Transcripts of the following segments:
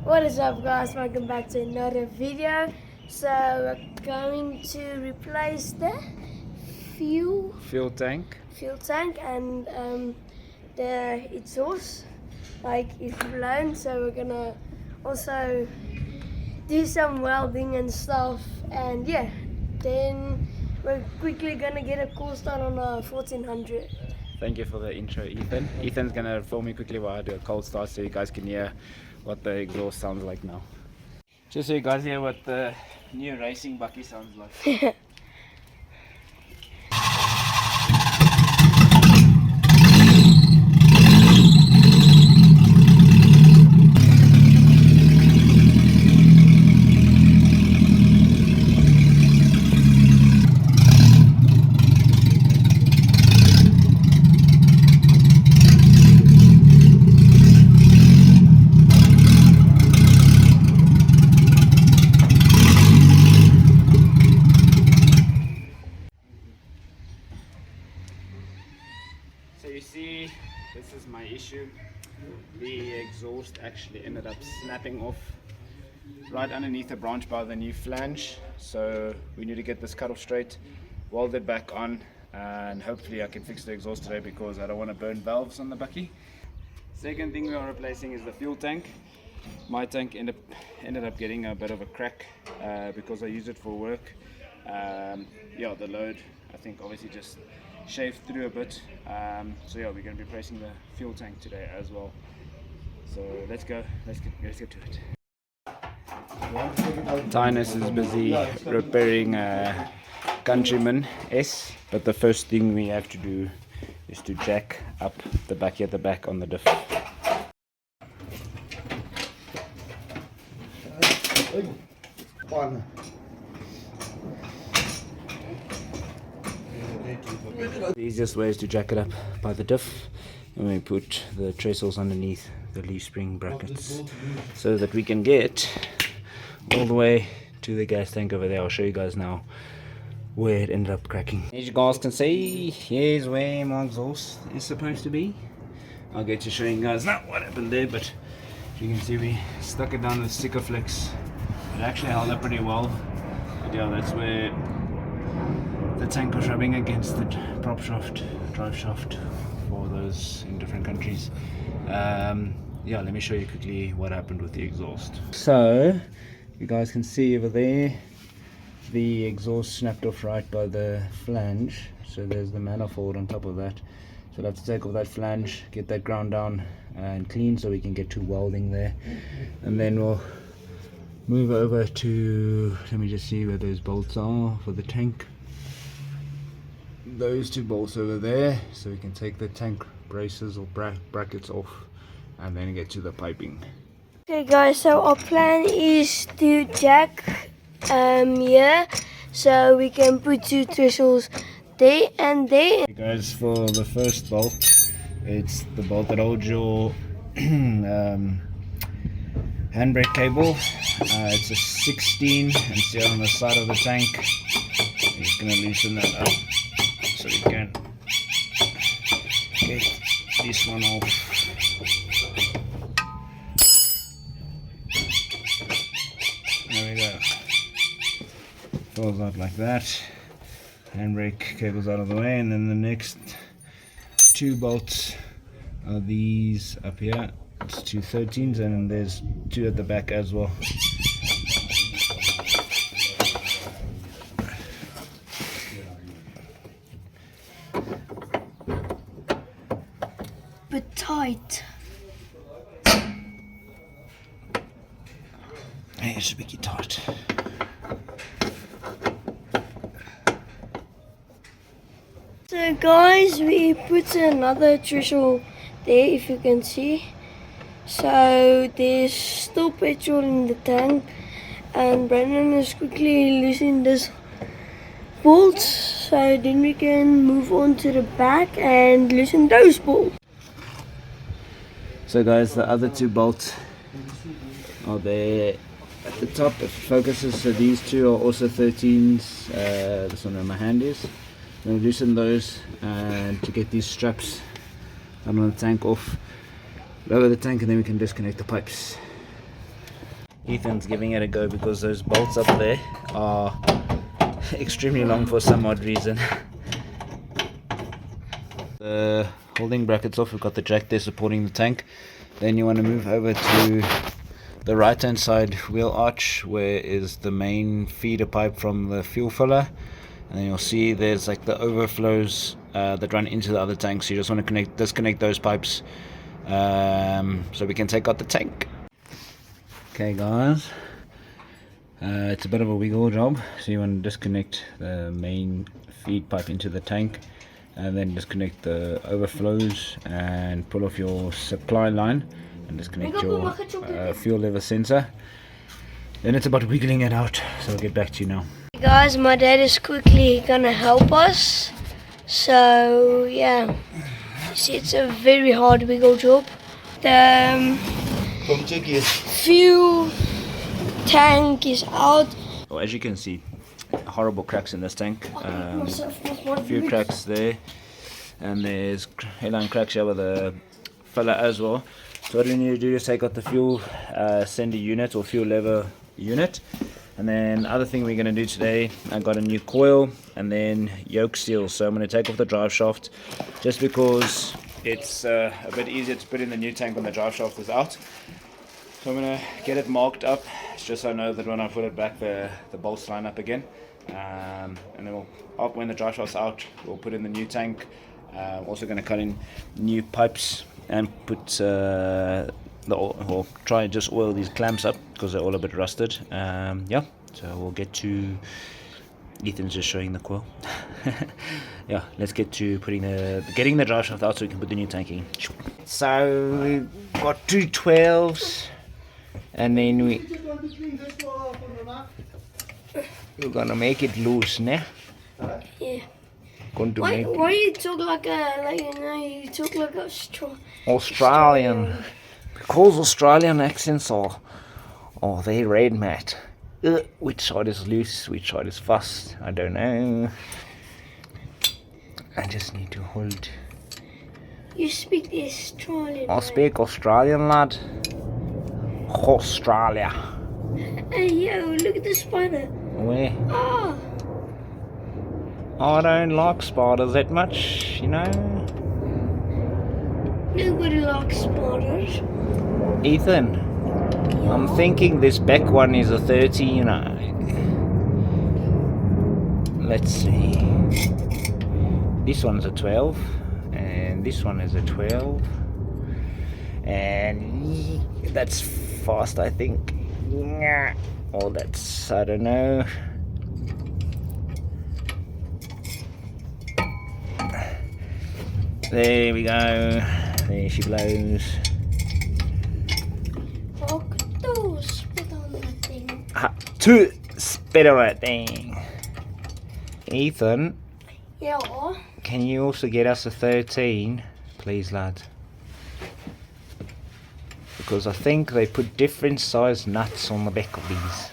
What is up, guys? Welcome back to another video. So we're going to replace the fuel tank and the exhaust, like it's blown. So we're gonna also do some welding and stuff, and yeah, then we're quickly gonna get a cool start on a 1400. Thank you for the intro, Ethan. Ethan's gonna film me quickly while I do a cold start so you guys can hear what the exhaust sounds like now. Just so you guys hear what the new racing bucky sounds like. So you see, this is my issue. The exhaust actually ended up snapping off right underneath the branch bar of the new flange. So we need to get this cut off straight, weld it back on, and hopefully I can fix the exhaust today because I don't want to burn valves on the bucky. Second thing we are replacing is the fuel tank. My tank ended up getting a bit of a crack because I used it for work. Yeah, the load I think obviously just shaved through a bit, so yeah, we're going to be replacing the fuel tank today as well. So let's get to it. Tynus is busy repairing Countryman S, but the first thing we have to do is to jack up the bucky at the back on the diff. The easiest way is to jack it up by the diff, and we put the trestles underneath the leaf spring brackets so that we can get all the way to the gas tank over there. I'll show you guys now where it ended up cracking. As you guys can see, here's where my exhaust is supposed to be. I'll get to showing you guys now what happened there, but you can see we stuck it down with sticker flex. It actually held up pretty well, but yeah, that's where the tank was rubbing against the prop shaft, drive shaft for those in different countries. Yeah, let me show you quickly what happened with the exhaust. So you guys can see over there the exhaust snapped off right by the flange, so there's the manifold on top of that. So we'll have to take off that flange, get that ground down and clean so we can get to welding there, and then we'll move over to, let me just see where those bolts are for the tank. Those two bolts over there, so we can take the tank braces or brackets off and then get to the piping. Okay guys, so our plan is to jack here, so we can put two trestles there and there. Okay guys, for the first bolt, it's the bolt that holds your handbrake cable. It's a 16, and see on the side of the tank. I'm just going to loosen that up so we can get this one off. There we go. Falls out like that. Handbrake cable's out of the way, and then the next two bolts are these up here. It's two 13s, and there's two at the back as well. But tight. Hey, it should be tight. So guys, we put another trestle there, if you can see. So there's still petrol in the tank, and Brandon is quickly loosening this bolt, so then we can move on to the back and loosen those bolts. So guys, the other two bolts are there at the top if it focuses. So these two are also 13s. This one where my hand is. I'm going to loosen those and to get these straps on the tank off, lower the tank, and then we can disconnect the pipes. Ethan's giving it a go because those bolts up there are extremely long for some odd reason. The holding brackets off, we've got the jack there supporting the tank. Then you want to move over to the right hand side wheel arch where is the main feeder pipe from the fuel filler, and then you'll see there's like the overflows that run into the other tanks. So you just want to disconnect those pipes so we can take out the tank. Okay guys, it's a bit of a wiggle job, so you want to disconnect the main feed pipe into the tank and then disconnect the overflows and pull off your supply line and disconnect your fuel lever sensor. Then it's about wiggling it out, so I'll get back to you now. Hey guys, my dad is quickly gonna help us, so yeah, see, it's a very hard wiggle job. The fuel tank is out. Well, as you can see, horrible cracks in this tank. A few cracks there, and there's hairline cracks here with the filler as well. So what we need to do is take out the fuel sender unit or fuel lever unit, and then other thing we're going to do today, I got a new coil and then yoke seal. So I'm going to take off the drive shaft just because it's a bit easier to put in the new tank when the drive shaft is out. So I'm going to get it marked up just so I know that when I put it back the bolts line up again. And then when the drive shaft's out, we'll put in the new tank. Also going to cut in new pipes and put or try and just oil these clamps up because they're all a bit rusted. Yeah, so we'll get to Ethan's just showing the coil. Yeah, let's get to getting the drive shaft out so we can put the new tank in. So we've got 2 12s, and then we're gonna make it loose, ne? Yeah. Why you talk like you talk like Australian? Because Australian accents are they red, Matt. Which side is loose, which side is fast? I don't know. I just need to hold. You speak Australian. I speak Australian, lad. Australia. Hey yo, look at the spider. Where? Oh. I don't like spiders that much, you know. Nobody likes spiders. Ethan, yeah. I'm thinking this back one is a 30, you know. Let's see. This one's a 12, and this one is a 12. And that's fast, I think. Or that's, I don't know. There we go. There she blows. Spit on that thing. To spit on that thing. Ethan. Yeah. Can you also get us a 13, please, lad? Because I think they put different size nuts on the back of these.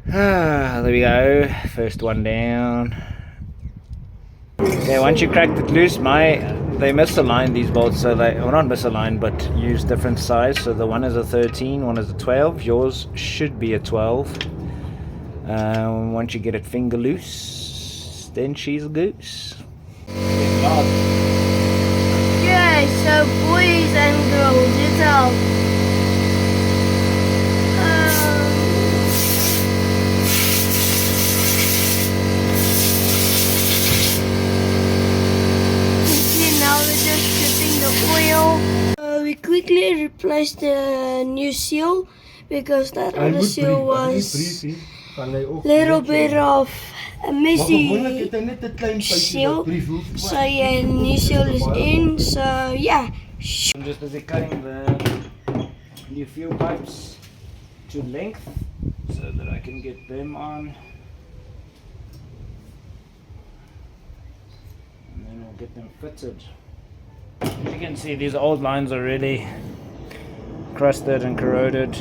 There we go. First one down. Okay, once you cracked it loose, they misaligned these bolts, so well, not misaligned, but use different size. So the one is a 13, one is a 12. Yours should be a 12. Once you get it finger loose, then she's a goose. Yeah, so boys and girls, it's out. We quickly replaced the new seal because that other seal was a little bit of a messy seal. So yeah, new seal is in. So yeah. I'm just busy cutting the new fuel pipes to length so that I can get them on. And then we'll get them fitted. As you can see, these old lines are really crusted and corroded.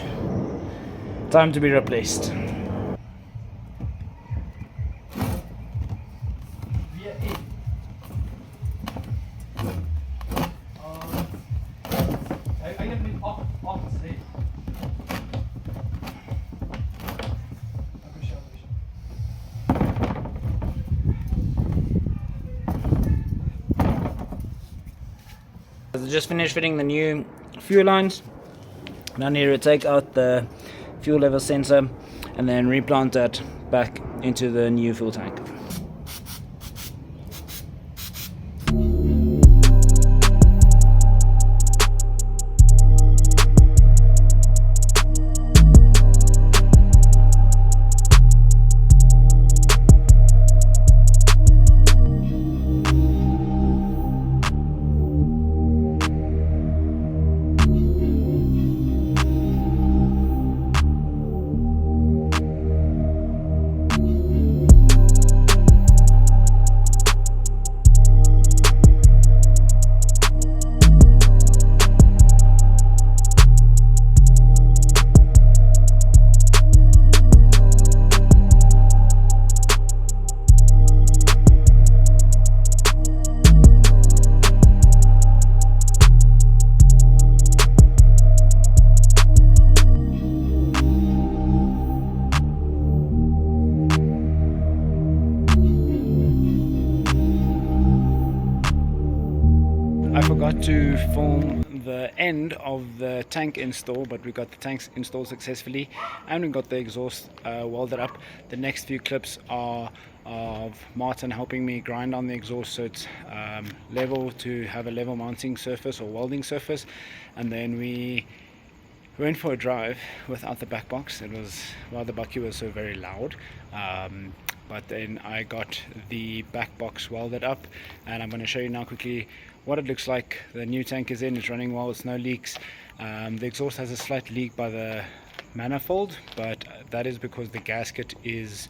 Time to be replaced. just finished fitting the new fuel lines. Now I need to take out the fuel level sensor and then replant that back into the new fuel tank. I forgot to film the end of the tank install, but we got the tanks installed successfully and we got the exhaust welded up. The next few clips are of Martin helping me grind on the exhaust so it's level, to have a level mounting surface or welding surface. And then we went for a drive without the back box. It was, well, the bucky was so very loud, but then I got the back box welded up, and I'm going to show you now quickly what it looks like. The new tank is in, it's running well, it's no leaks. The exhaust has a slight leak by the manifold, but that is because the gasket is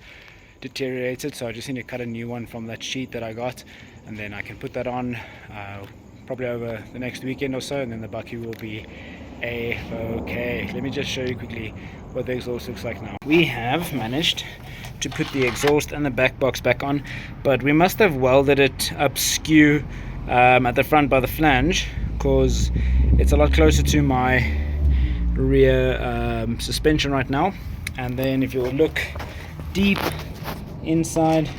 deteriorated, so I just need to cut a new one from that sheet that I got, and then I can put that on probably over the next weekend or so, and then the bucky will be okay. Let me just show you quickly what the exhaust looks like now. We have managed to put the exhaust and the back box back on, but we must have welded it up skew at the front by the flange, because it's a lot closer to my rear suspension right now. And then if you look deep inside,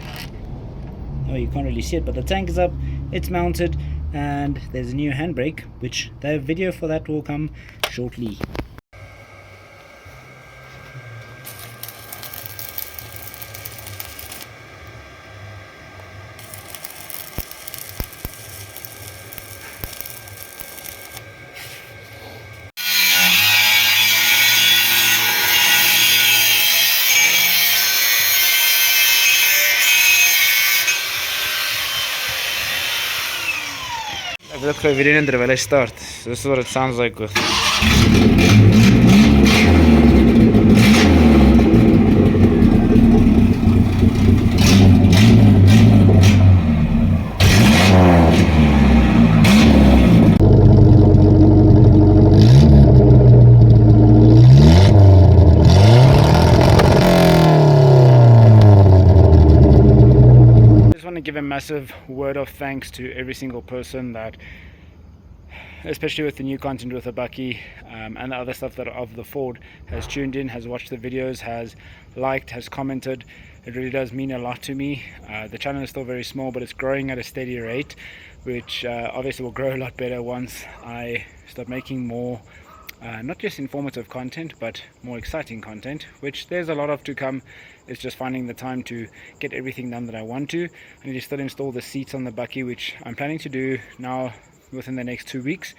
oh, you can't really see it, but the tank is up, it's mounted, and there's a new handbrake, which the video for that will come shortly. Look, we didn't really start. So this is what it sounds like with. Give a massive word of thanks to every single person that, especially with the new content with the bucky and the other stuff that of the Ford, has tuned in, has watched the videos, has liked, has commented. It really does mean a lot to me. The channel is still very small, but it's growing at a steady rate, which obviously will grow a lot better once I start making more not just informative content, but more exciting content, which there's a lot of to come. It's just finding the time to get everything done that I want to. I need to still install the seats on the bucky, which I'm planning to do now within the next 2 weeks.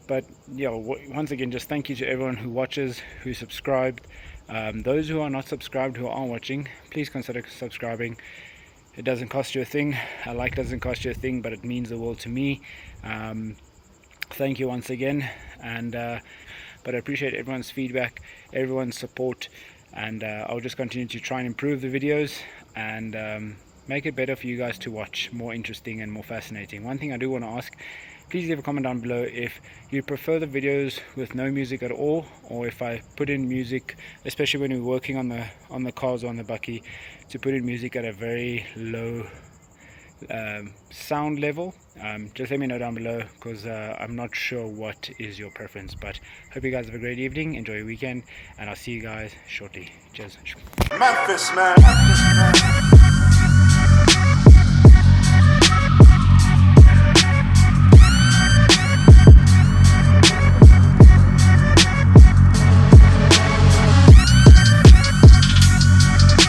But yeah, once again, just thank you to everyone who watches, who subscribed. Those who are not subscribed, who are watching, please consider subscribing. It doesn't cost you a thing. A like doesn't cost you a thing, but it means the world to me. Thank you once again, and but I appreciate everyone's feedback, everyone's support, and I'll just continue to try and improve the videos and make it better for you guys to watch, more interesting and more fascinating. One thing I do want to ask, please leave a comment down below if you prefer the videos with no music at all, or if I put in music, especially when we're working on the cars or on the bucky, to put in music at a very low sound level. Just let me know down below, because I'm not sure what is your preference. But hope you guys have a great evening, enjoy your weekend, and I'll see you guys shortly. Cheers. Memphis, man.